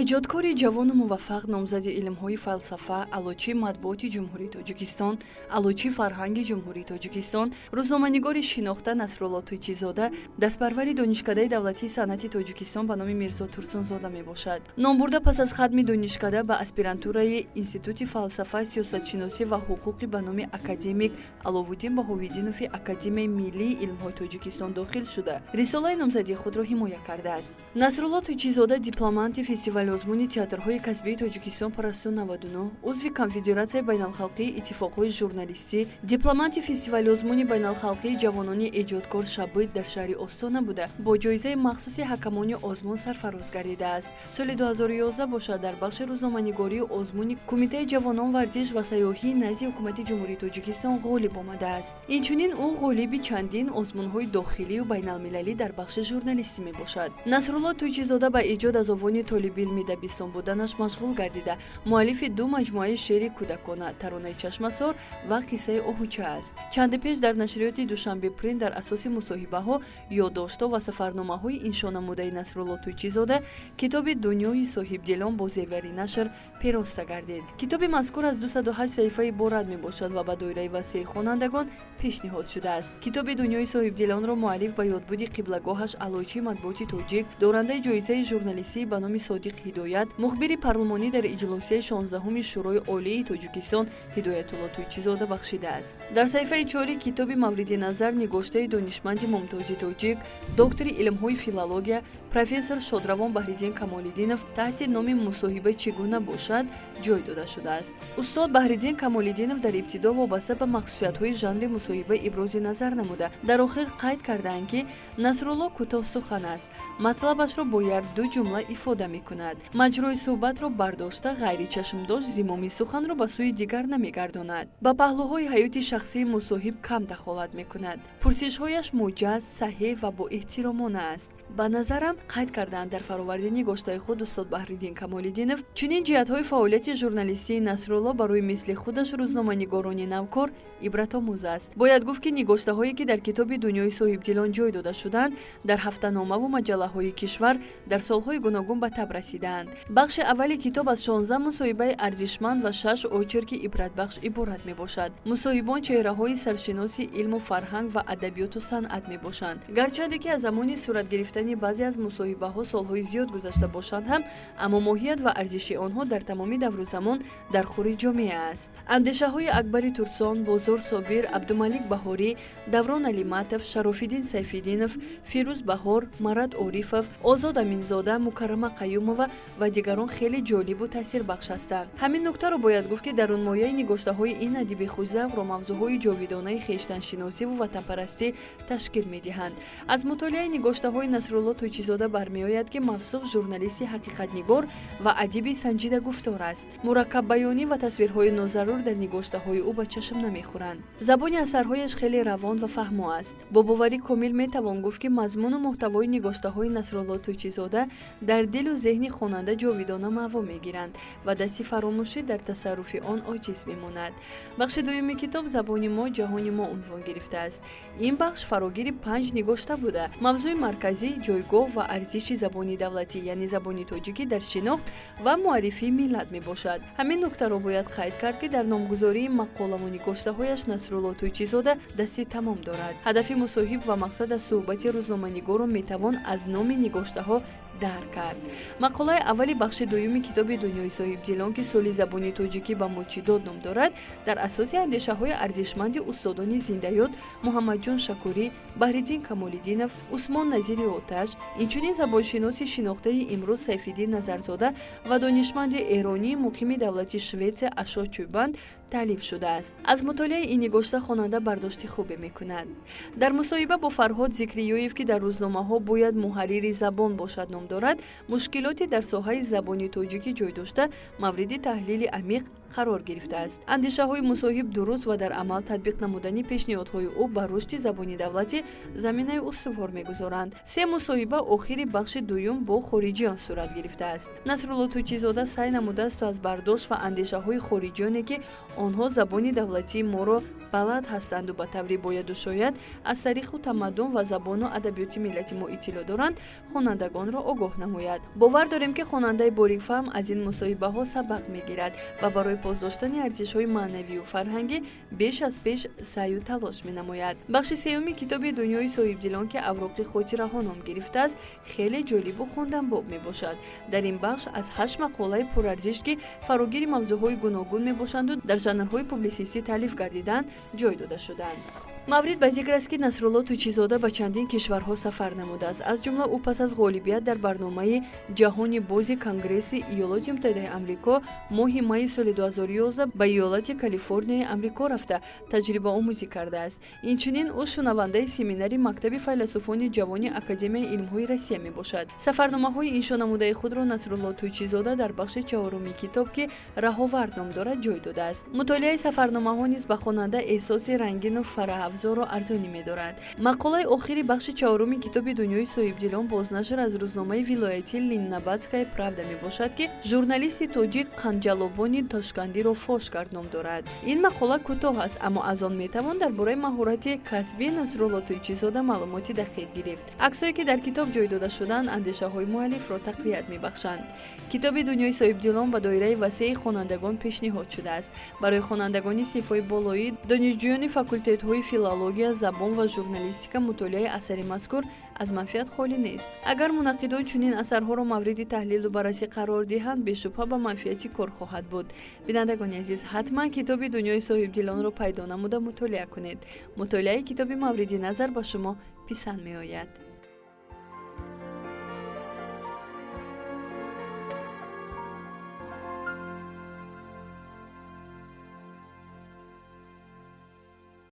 эҷодкори ҷавону муваффақ, номзади илмҳои фалсафа, алочи матбуоти ҷумҳурии Тоҷикистон, алочи фарҳанги ҷумҳурии Тоҷикистон, рӯзноманигори шинохта Насрулло Тӯйчизода дастпарвари донишкадаи давлатии санъати Тоҷикистон ба номи Мирзо Турсунзода мебошад. Номбурда пас аз хатми донишкада ба аспирантураи Институти фалсафа, сиёсатшиносӣ ва ҳуқуқи ба номи академик Аловуддин Баҳовиддинови Академияи Миллии илмҳои Тоҷикистон дохил шуда, рисолаи номзадии худро ҳимоя кардааст. Насрулло Тӯйчизода дипломанти фестивали озмуни театрҳои касбии Тоҷикистон Парасту 99, узви Конфедератсияи байналхалқии иттифоқҳои журналистӣ, дипломанти фестивали озмуни байналхалқии ҷавонони эҷодкор Шабид дар шаҳри Остона буда, бо ҷоизаи махсуси ҳакамони озмун сарфароз гардидааст. Соли 2011 бошад дар бахши рӯзноманигории озмуни Кумитаи ҷавонон, варзиш ва сайёҳӣ назди ҳукумати ҷумҳурии Тоҷикистон ғолиб омадааст. Инчунин ӯ ғолиби чандин озмунҳои дохилию байналмилалӣ дар бахши журналистӣ мебошад. Насрулло Тӯйчизода ба эҷод аз овони толибилми дабистон буданаш машғул гардида, муаллифи ду маҷмӯаи шеъри кӯдакона Таронаи Чашмасор ва Қиссаи Оҳуча аст. Чанди пеш дар нашриёти Душанбе принт дар асоси мусоҳибаҳо, ёддоштҳо ва сафарномаҳои иншонамудаи Насрулло Тӯйчизода китоби Дунёи соҳибдилон бо зевари нашр пироста гардид. Китоби мазкур аз 208 саҳифа иборат мебошад ва ба доираи васеъи хонандагон пешниҳод шудааст. Китоби Дунёи соҳибдилонро муаллиф ба ёдбуди қиблагоҳаш алочи матбуоти тоҷик, дорандаи ҷоизаи журналистӣ ба номи Содиқ Ҳидоят, мухбири парлумонӣ дар иҷлосияи 16-уми Шӯрои Олии Тоҷикистон Ҳидоятулло Тӯйчизода бахшидааст. Дар саҳифаи 4 китоби мавриди назар нигоштаи донишманди мумтози тоҷик, доктори илмҳои филология, профессор Шодравон Баҳриддин Камолиддинов таҳти номи «Мусоҳиба чӣ гуна бошад» ҷой дода шудааст. Устод Баҳриддин Камолиддинов дар ибтидо вобаста ба махсусиятҳои жанри мусоҳиба ибрози назар намуда, дар охир қайд кардаанд ки Насрулло кӯтоҳ сухан аст, матлабашро бо як-ду ҷумла ифода мекунад. Маҷрои суҳбатро бардошта, ғайри чашмдош зимоми суханро ба сӯи дигар намегардонад. Ба паҳлӯҳои ҳаёти шахсии мусоҳиб кам дахолат мекунад. Пурсишҳояш муҷаз, саҳеҳ ва боэҳтиромона аст. Ба назарам, қайд кардаанд дар фароварди нигоштаи худ устод Баҳриддин Камолиддинов, чунин ҷиҳатҳои фаъолияти журналистии Насрулло барои мисли худаш рӯзноманигорони навкор ибратомӯз аст. Бояд гуфт ки нигоштаҳое ки дар китоби Дунёи соҳибдилон ҷой дода шуданд, дар ҳафтаномаву маҷаллаҳои кишвар дар солҳои гуногун ба таб расидаанд. Бахши аввали китоб аз 16 мусоҳибаи арзишманд ва 6 очерки ибратбахш иборат мебошад. Мусоҳибон чеҳраҳои саршиноси илму фарҳанг ва адабиёту санъат мебошанд. Гарчанде ки аз замони сурат гирифтани баъзе аз мусоҳибаҳо солҳои зиёд гузашта бошанд ҳам, аммо моҳият ва арзиши онҳо дар тамоми давру замон дар хури ҷомеа аст. Андешаҳои Акбари Турсон, Бозор Собир, Абдумалик Баҳорӣ, Даврон Алиматов, Шарофиддин Сайфиддинов, Фирӯз Баҳор, Марат Орифов, Озод Аминзода, Мукаррама Қаюмова ва дигарон хеле ҷолибу таъсирбахш ҳастанд. Ҳамин нуктаро бояд гуфт ки дарунмояи нигоштаҳои ин адиби хушзавқро мавзӯъҳои ҷовидонаи хештаншиносиву ватанпарастӣ ташкил медиҳанд. Аз мутолиаи нигоштаҳои Насрулло Тӯйчизода бармеояд ки мавсуф журналисти ҳақиқатнигор ва адиби санҷида гуфтор аст. Мураккаббаёнӣ ва тасвирҳои нозарур дар нигоштаҳои ӯ ба чашм намехӯранд. Забони асарҳояш хеле равон ва фаҳмо аст. Бо боварӣ комил метавон гуфт ки мазмуну муҳтавои нигоштаҳои Насрулло Тӯйчизода дар дилу зеҳни хонанда ҷовидона маъво мегиранд ва дасти фаромӯшӣ дар тасарруфи он оҷиз мемонад. Бахши дуюми китоб «Забони мо, ҷаҳони мо» унвон гирифтааст. Ин бахш фарогири 5 нигошта буда, мавзӯи марказӣ, ҷойгоҳ ва арзиши забони давлатӣ, яъне забони тоҷикӣ дар шинохт ва муаррифии миллат мебошад. Ҳамин нуктаро бояд қайд кард ки дар номгузории мақолаву нигоштаҳояш Насрулло Тӯйчизода дасти тамом дорад. Ҳадафи мусоҳиб ва мақсад аз суҳбати рӯзноманигорро метавон аз номи нигоштаҳо дарк кард. Мақолаи аввали бахши дуюми китоби Дунёи соҳибдилон ки соли забони тоҷикӣ ба мо чӣ дод ном дорад, дар асоси андешаҳои арзишманди устодони зиндаёд Муҳаммадҷон Шакурӣ, Баҳриддин Камолиддинов, Усмон Назири Оташ, инчунин забоншиноси шинохтаи имрӯз Сайфиддин Назарзода ва донишманди эронии муқими давлати Шветсия Ашот Чӯбанд таълиф шудааст. Аз мутолиаи ин нигошта хонанда бардошти хубе мекунад. Дар мусоҳиба бо Фарҳод Зикриёев ки дар рӯзномаҳо бояд муҳаррири забон бошад ном дорад, мушкилоти дар соҳаи забони тоҷикӣ ҷой дошта, мавриди таҳлили амиқ қарор гирифтааст. андешаҳои мусоҳиб дуруст ва дар амал татбиқ намудани пешниҳодҳои ӯ ба рушди забони давлатӣ заминаи устувор мегузоранд. се мусоҳиба охири бахши дуюм бо хориҷиён сурат гирифтааст. Насрулло Тӯйчизода сай намудааст то аз бардошт ва андешаҳои хориҷионе ки онҳо забони давлатии моро балад ҳастанду ба таври бояду шояд аз таъриху тамаддун ва забону адабиёти миллати мо иттилоъ доранд, хонандагонро огоҳ намояд. бовар дорем ки хонандаи борикфаҳм аз ин мусоҳибаҳо сабақ мегирад ва барои поздоштани арзишҳои маънавию фарҳангӣ беш аз пеш саъю талош менамояд. бахши сеюми китоби Дунёи соҳибдилон ки авроқи хотираҳо ном гирифтааст, хеле ҷолибу хонданбоб мебошад. дар ин бахш аз 8 мақолаи пурарзиш ки фарогири мавзӯъҳои гуногун мебошанду дар жанрҳои публисистӣ таълиф гардиданд ҷой дода шуданд. маврид ба зикр аст ки Насрулло Тӯйчизода ба чандин кишварҳо сафар намудааст. аз ҷумла ӯ пас аз ғолибият дар барномаи ҷаҳони бози Конгресси Иёлоти Муттаҳидаи Амрико моҳи майи соли 2011 ба иёлати Калифорнияи Амрико рафта таҷрибаомӯзӣ кардааст. инчунин ӯ шунавандаи семинари Мактаби файласуфони ҷавони Академияи илмҳои Россия мебошад. сафарномаҳои иншонамудаи худро Насрулло Тӯйчизода дар бахши 4-уми китоб ки раҳовард ном дорад ҷой додааст. мутолиаи сафарномаҳо низ ба хонанда эҳсоси рангину фараҳафзору арзонӣ медорад. мақолаи охири бахши 4-уми китоби Дунёи соҳибдилон бознашр аз рӯзномаи вилояти Ленинабадская правда мебошад ки журналисти тоҷик Қанҷалобони Тошкандиро фош кард ном дорад. ин мақола кӯтоҳ аст, аммо аз он метавон дар бораи маҳорати касбии Насрулло Тӯйчизода маълумоти дақиқ гирифт. аксҳое ки дар китоб ҷой дода шуданд андешаҳои муаллифро тақвият мебахшанд. китоби Дунёи соҳибдилон ба доираи васеъи хонандагон пешниҳод шудааст. барои хонандагони синфҳои болоӣ, донишҷӯёни факултетҳои филология, забон ва журналистика мутолиаи асари мазкур аз манфиат холӣ нест. агар мунаққидон чунин асарҳоро мавриди таҳлилу баррасӣ қарор диҳанд, бешубҳа ба манфиати кор хоҳад буд. бинандагони азиз, ҳатман китоби Дунёи соҳибдилонро пайдо намуда мутолиа кунед. мутолиаи китоби мавриди назар ба шумо писанд меояд.